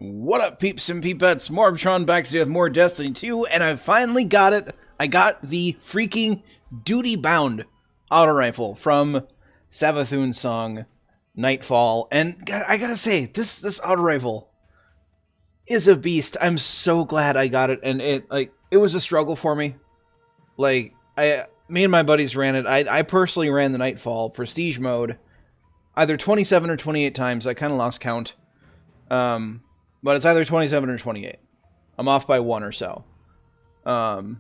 What up, peeps and peepettes? MorbTron back today with more Destiny 2, and I finally got it. I got the freaking duty-bound auto rifle from Savathun's song, Nightfall, and I gotta say, this auto rifle is a beast. I'm so glad I got it, and it was a struggle for me. Me and my buddies ran it. I personally ran the Nightfall Prestige mode either 27 or 28 times. I kind of lost count. But it's either 27 or 28. I'm off by one or so. But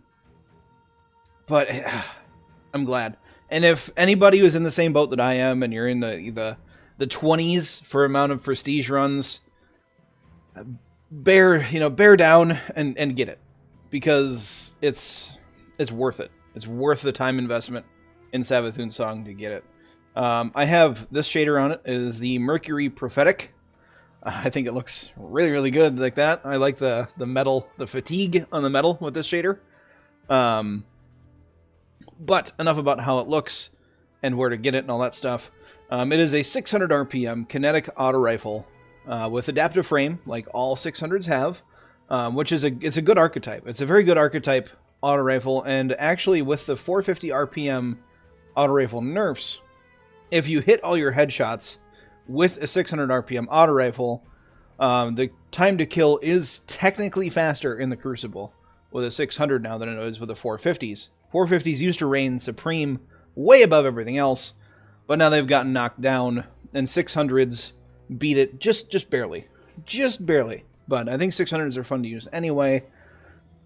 I'm glad. And if anybody was in the same boat that I am, and you're in the 20s for amount of prestige runs, bear down and get it, because it's worth it. It's worth the time investment in Savathun's song to get it. I have this shader on it. It is the Mercury Prophetic. I think it looks really, really good like that. I like the metal, the fatigue on the metal with this shader. But enough about how it looks and where to get it and all that stuff. It is a 600 RPM kinetic auto rifle with adaptive frame, like all 600s have, which is it's a good archetype. It's a very good archetype auto rifle, and actually with the 450 RPM auto rifle nerfs, if you hit all your headshots with a 600 RPM auto rifle, the time to kill is technically faster in the Crucible with a 600 now than it is with the 450s. 450s used to reign supreme way above everything else, but now they've gotten knocked down, and 600s beat it just barely. Just barely. But I think 600s are fun to use anyway.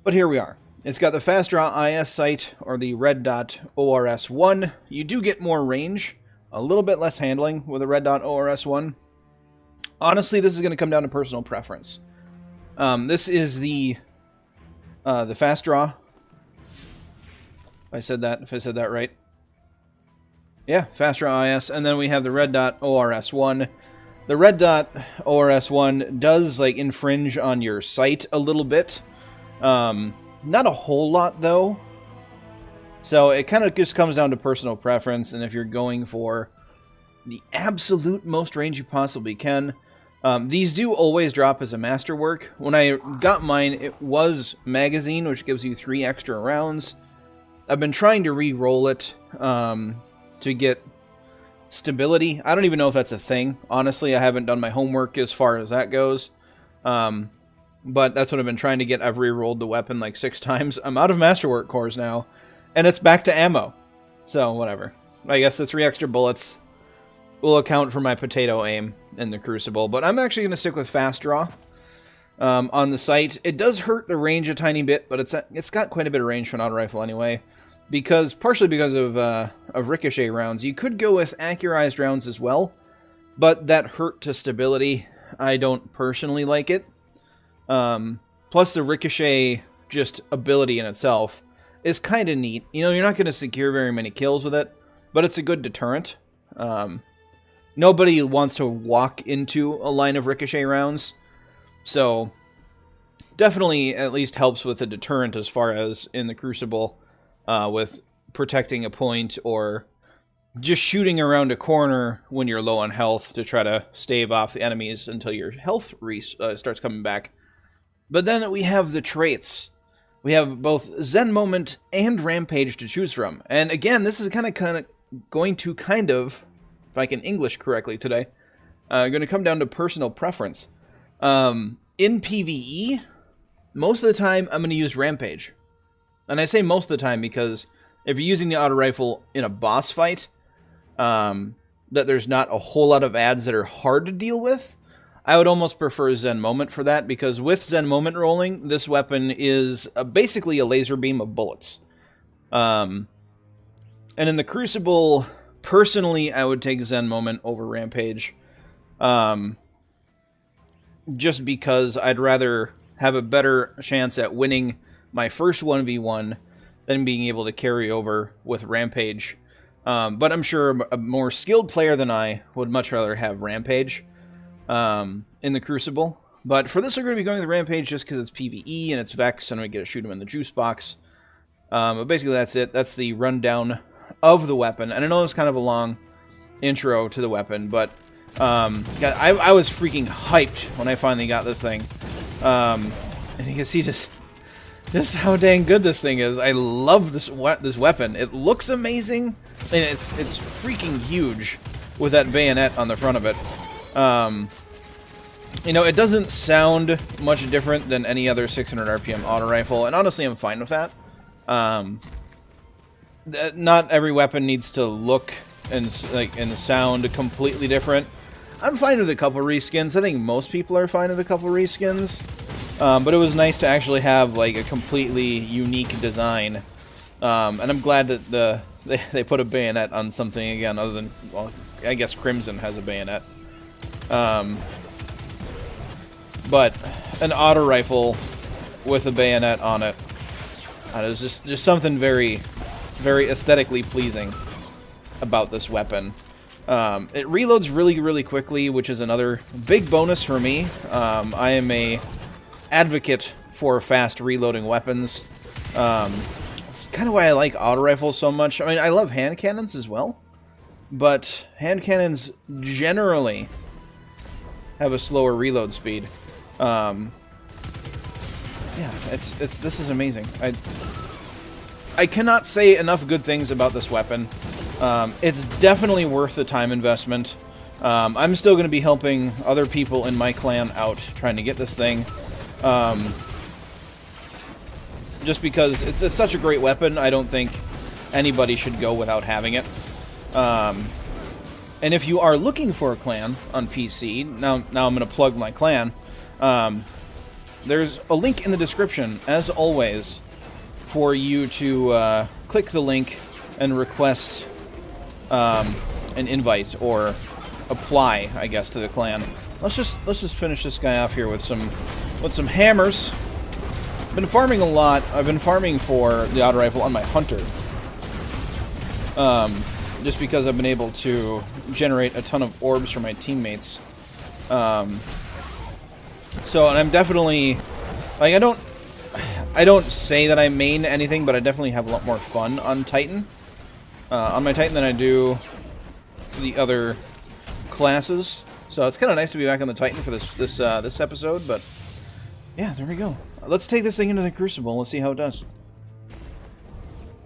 But here we are. It's got the Fast Draw IS sight, or the Red Dot ORS-1. You do get more range, a little bit less handling with a Red Dot ORS-1. Honestly, this is going to come down to personal preference. This is the Fast Draw. If I said that right. Yeah, Fast Draw IS. And then we have the Red Dot ORS-1. The Red Dot ORS-1 does infringe on your sight a little bit. Not a whole lot, though. So it kind of just comes down to personal preference, and if you're going for the absolute most range you possibly can. These do always drop as a masterwork. When I got mine, it was magazine, which gives you 3 extra rounds. I've been trying to re-roll it to get stability. I don't even know if that's a thing. Honestly, I haven't done my homework as far as that goes. But that's what I've been trying to get. I've re-rolled the weapon like 6 times. I'm out of masterwork cores now. And it's back to ammo. So, whatever. I guess the 3 extra bullets will account for my potato aim in the Crucible. But I'm actually going to stick with Fast Draw on the sight. It does hurt the range a tiny bit, but it's got quite a bit of range for an auto rifle anyway. Partially because of ricochet rounds. You could go with accurized rounds as well, but that hurt to stability. I don't personally like it. Plus the ricochet just ability in itself is kind of neat. You're not going to secure very many kills with it, but it's a good deterrent. Nobody wants to walk into a line of ricochet rounds, so definitely at least helps with a deterrent as far as in the Crucible, with protecting a point or just shooting around a corner when you're low on health to try to stave off the enemies until your health starts coming back. But then we have the traits. We have both Zen Moment and Rampage to choose from. And again, this is kind of going to if I can English correctly today, going to come down to personal preference. In PvE, most of the time I'm going to use Rampage. And I say most of the time because if you're using the auto rifle in a boss fight, that there's not a whole lot of ads that are hard to deal with, I would almost prefer Zen Moment for that, because with Zen Moment rolling, this weapon is basically a laser beam of bullets. And in the Crucible, personally, I would take Zen Moment over Rampage. Just because I'd rather have a better chance at winning my first 1v1 than being able to carry over with Rampage. But I'm sure a more skilled player than I would much rather have Rampage in the Crucible. But for this, we're going to be going with Rampage just because it's PvE and it's Vex, and we get to shoot him in the juice box. But basically, that's it. That's the rundown of the weapon. And I know it's kind of a long intro to the weapon, but I was freaking hyped when I finally got this thing. And you can see just how dang good this thing is. I love this weapon. It looks amazing, and it's freaking huge with that bayonet on the front of it. You know, it doesn't sound much different than any other 600 RPM auto rifle, and honestly, I'm fine with that. Not every weapon needs to look and sound completely different. I'm fine with a couple reskins. I think most people are fine with a couple reskins. But it was nice to actually have like a completely unique design. And I'm glad that they put a bayonet on something again, other than, well, I guess Crimson has a bayonet. But an auto rifle with a bayonet on it is just something very, very aesthetically pleasing about this weapon. It reloads really, really quickly, which is another big bonus for me. I am a advocate for fast reloading weapons. It's kind of why I like auto rifles so much. I mean, I love hand cannons as well, but hand cannons generally have a slower reload speed. Yeah, this is amazing. I cannot say enough good things about this weapon. It's definitely worth the time investment. I'm still going to be helping other people in my clan out trying to get this thing. Just because it's such a great weapon, I don't think anybody should go without having it. And if you are looking for a clan on PC, now I'm going to plug my clan. There's a link in the description, as always, for you to click the link and request an invite or apply, I guess, to the clan. Let's just finish this guy off here with some hammers. Been farming a lot. I've been farming for the auto rifle on my hunter. Just because I've been able to generate a ton of orbs for my teammates. So, and I'm definitely, like, I don't say that I main anything, but I definitely have a lot more fun on Titan. On my Titan than I do the other classes. So it's kind of nice to be back on the Titan for this episode, but yeah, there we go. Let's take this thing into the Crucible and let's see how it does.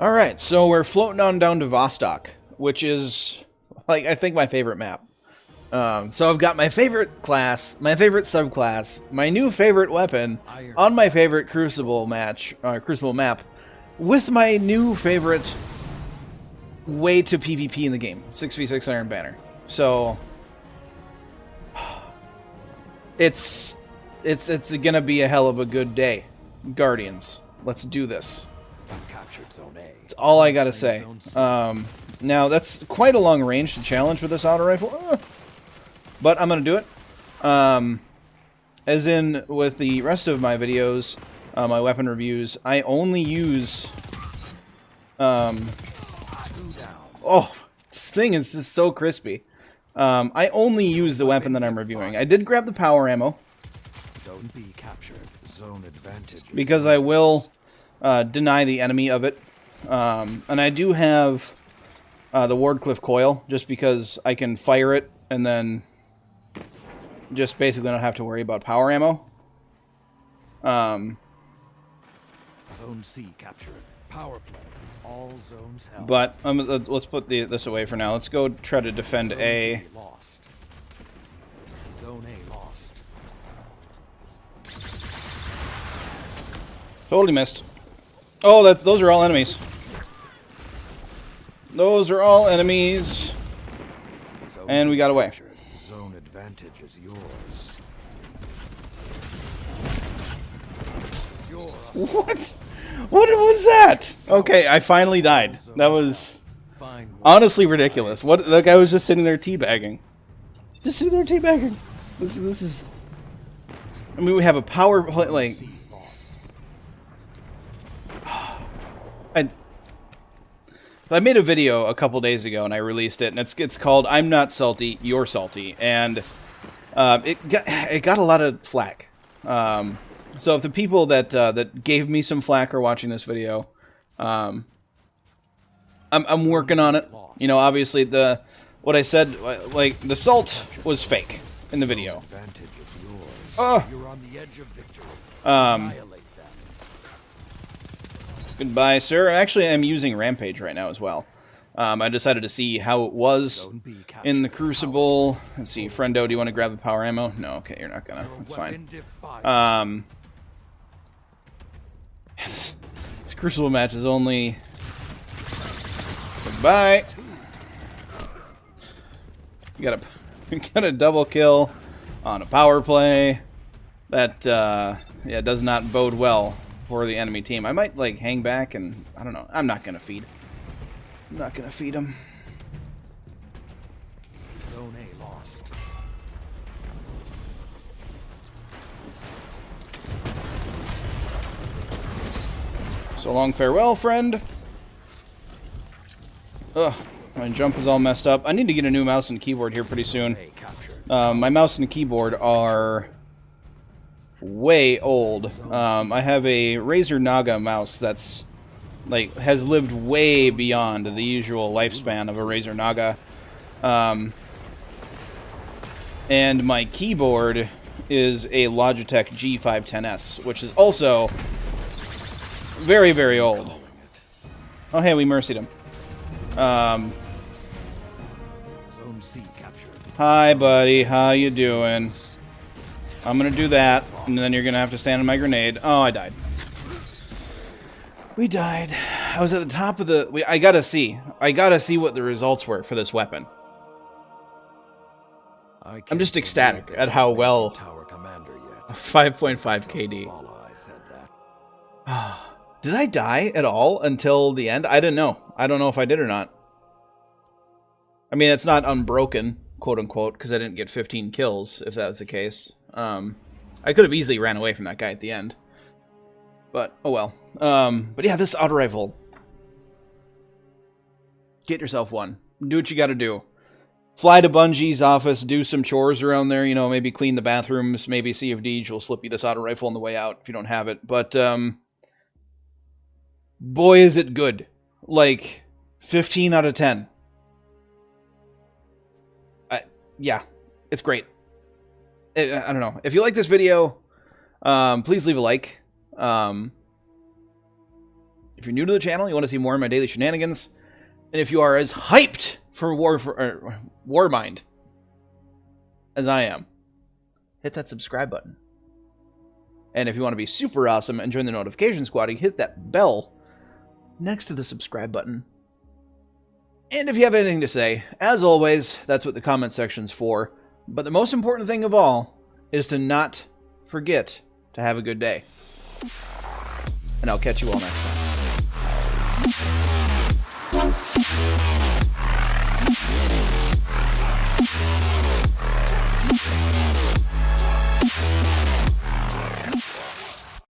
Alright, so we're floating on down to Vostok, which is, like, I think my favorite map. So I've got my favorite class, my favorite subclass, my new favorite weapon on my favorite Crucible map, with my new favorite way to PvP in the game, 6v6 Iron Banner. So it's gonna be a hell of a good day. Guardians, let's do this. It's all I gotta say. Now that's quite a long range to challenge with this auto rifle, but I'm gonna do it. As in with the rest of my videos, my weapon reviews, I only use oh, this thing is just so crispy. I only use the weapon that I'm reviewing. I did grab the power ammo because I will deny the enemy of it. And I do have the Wardcliffe coil just because I can fire it and then just basically don't have to worry about power ammo. Zone C captured. Power play. All zones held. But let's put this away for now. Let's go try to defend Zone A. Lost. Zone A lost. Totally missed. Oh, those are all enemies. Those are all enemies. Zone And we got away. captured. Zone advantage is yours. What? What was that? Okay, I finally died. That was honestly ridiculous. What? The guy was just sitting there teabagging. Just sitting there teabagging. This is. I mean, we have a power play, like. I made a video a couple days ago and I released it, and it's called "I'm Not Salty, You're Salty," and it got a lot of flack. So if the people that gave me some flack are watching this video, I'm working on it. You know, obviously the what I said, like, the salt was fake in the video. Advantage is yours. Oh. You're on the edge of victory. Um, Annihilate them. Goodbye, sir. Actually, I'm using Rampage right now as well. I decided to see how it was Zone B captured. in the Crucible. Let's see, Friendo, do you want to grab the power ammo? No, okay, you're not gonna. Your That's fine. weapon defies. This Crucible match is only... Goodbye. You got a double kill on a power play. That yeah, does not bode well for the enemy team. I might like hang back and I don't know. I'm not gonna feed. I'm not gonna feed him. Zone A lost. So long, farewell, friend. Ugh, my jump is all messed up. I need to get a new mouse and keyboard here pretty soon. A captured. My mouse and keyboard are way old. I have a Razer Naga mouse that's like has lived way beyond the usual lifespan of a Razer Naga. And my keyboard is a Logitech G510S, which is also very, very old. Oh, hey, we mercied him. Zone C captured. Hi, buddy. How you doing? I'm gonna do that, and then you're gonna have to stand on my grenade. Oh, I died. We died. I was at the top of the... I gotta see. I gotta see what the results were for this weapon. I'm just ecstatic at how well... Tower commander yet. 5.5 KD. I said that. Did I die at all until the end? I didn't know. I don't know if I did or not. I mean, it's not unbroken, quote-unquote, because I didn't get 15 kills, if that was the case. I could have easily ran away from that guy at the end. But, oh well. But yeah, this auto rifle. Get yourself one. Do what you gotta do. Fly to Bungie's office, do some chores around there, you know, maybe clean the bathrooms, maybe see if Deej will slip you this auto rifle on the way out if you don't have it. But, boy, is it good. Like, 15 out of 10. Yeah, it's great. I don't know. If you like this video, please leave a like. If you're new to the channel, you want to see more of my daily shenanigans, and if you are as hyped for Warmind as I am, hit that subscribe button. And if you want to be super awesome and join the notification squad, you hit that bell next to the subscribe button. And if you have anything to say, as always, that's what the comment section's for. But the most important thing of all is to not forget to have a good day. And I'll catch you all next time.